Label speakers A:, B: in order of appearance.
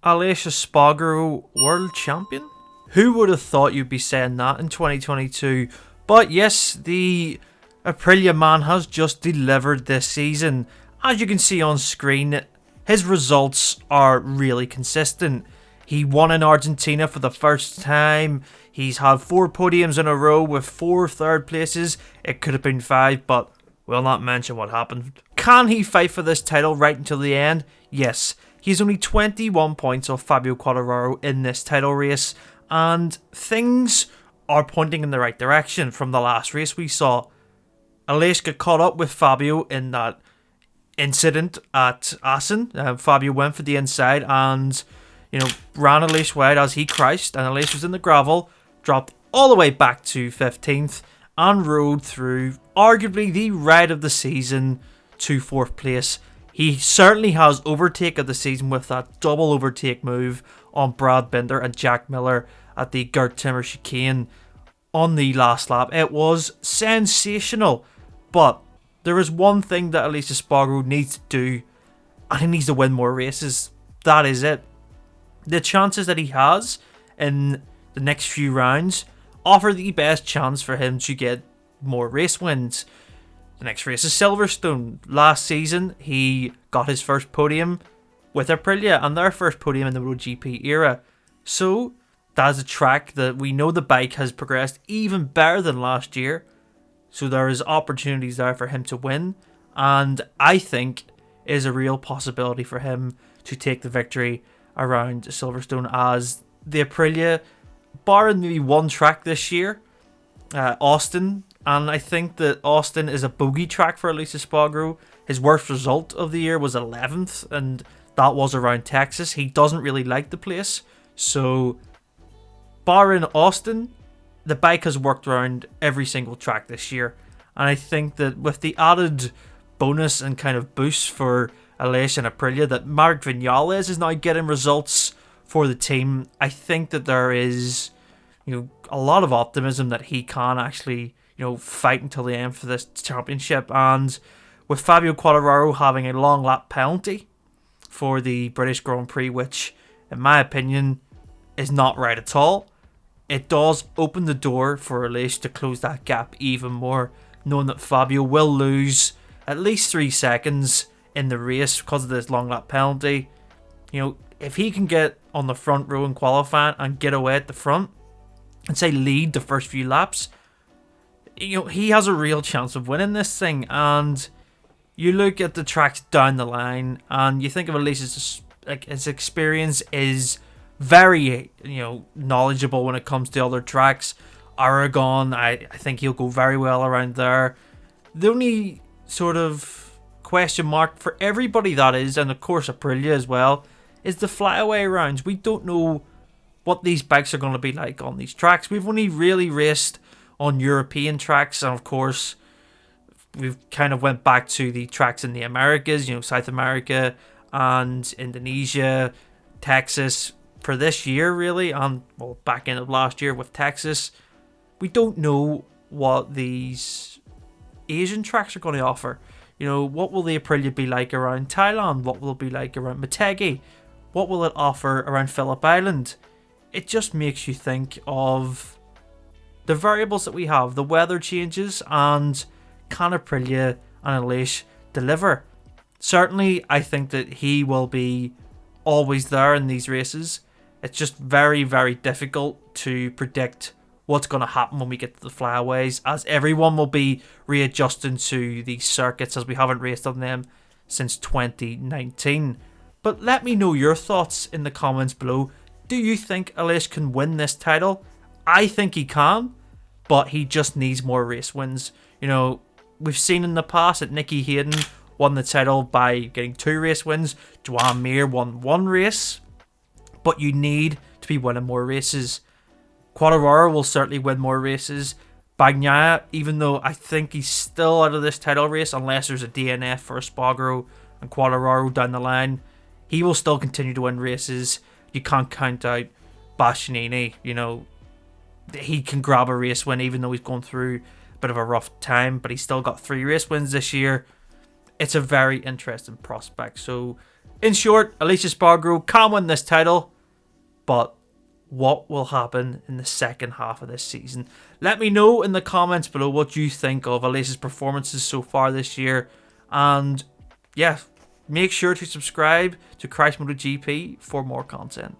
A: Aleix Espargaro World Champion? Who would have thought you'd be saying that in 2022? But yes, the Aprilia man has just delivered this season. As you can see on screen, his results are really consistent. He won in Argentina for the first time. He's had 4 podiums in a row with 4 third places. It could have been 5, but we'll not mention what happened. Can he fight for this title right until the end? Yes. He's only 21 points off Fabio Quartararo in this title race, and things are pointing in the right direction from the last race we saw. Aleix got caught up with Fabio in that incident at Assen. Fabio went for the inside and, ran Aleix wide as he crashed, and Aleix was in the gravel, dropped all the way back to 15th, and rode through arguably the ride of the season to 4th place. He certainly has overtake of the season with that double overtake move on Brad Binder and Jack Miller at the Gert Timmer chicane on the last lap. It was sensational, but there is one thing that Aleix Espargaro needs to do, and he needs to win more races. That is it. The chances that he has in the next few rounds offer the best chance for him to get more race wins. The next race is Silverstone. Last season, he got his first podium with Aprilia and their first podium in the MotoGP era. So, that's a track that we know the bike has progressed even better than last year. So there is opportunities there for him to win. And I think it is a real possibility for him to take the victory around Silverstone, as the Aprilia, barring maybe one track this year, Austin, and I think that Austin is a bogey track for Aleix Espargaro. His worst result of the year was 11th, and that was around Texas. He doesn't really like the place, so barring Austin, the bike has worked around every single track this year. And I think that with the added bonus and kind of boost for Aleix and Aprilia, that Maverick Vinales is now getting results for the team, I think that there is, a lot of optimism that he can actually, fight until the end for this championship. And with Fabio Quartararo having a long lap penalty for the British Grand Prix, which, in my opinion, is not right at all, it does open the door for Aleix to close that gap even more, knowing that Fabio will lose at least 3 seconds in the race because of this long lap penalty. If he can get on the front row in qualifying and get away at the front and say lead the first few laps, he has a real chance of winning this thing. And you look at the tracks down the line and you think of Aleix's, his experience is very, knowledgeable when it comes to other tracks. Aragon, I think he'll go very well around there. The only sort of question mark for everybody, that is, and of course Aprilia as well, is the flyaway rounds. We don't know what these bikes are going to be like on these tracks. We've only really raced on European tracks, and of course we've kind of went back to the tracks in the Americas, South America and Indonesia, Texas for this year really, and back end of last year with Texas. We don't know what these Asian tracks are going to offer. What will the Aprilia be like around Thailand? What will it be like around Motegi? What will it offer around Phillip Island? It just makes you think of the variables that we have, the weather changes, and can Aprilia and Aleix deliver? Certainly, I think that he will be always there in these races. It's just very, very difficult to predict what's going to happen when we get to the flyaways, as everyone will be readjusting to these circuits, as we haven't raced on them since 2019. But let me know your thoughts in the comments below. Do you think Aleix can win this title? I think he can, but he just needs more race wins. We've seen in the past that Nicky Hayden won the title by getting 2 race wins. Joan Mir won 1 race, but you need to be winning more races. Quartararo will certainly win more races. Bagnaia, even though I think he's still out of this title race unless there's a DNF for Espargaro and Quartararo down the line, he will still continue to win races. You can't count out Bastianini. He can grab a race win even though he's going through a bit of a rough time, but he's still got 3 race wins this year. It's a very interesting prospect. So In short, Aleix Espargaro can win this title, but what will happen in the second half of this season? Let me know in the comments below what you think of Aleix's performances so far this year. And yeah, make sure to subscribe to Christ MotoGP for more content.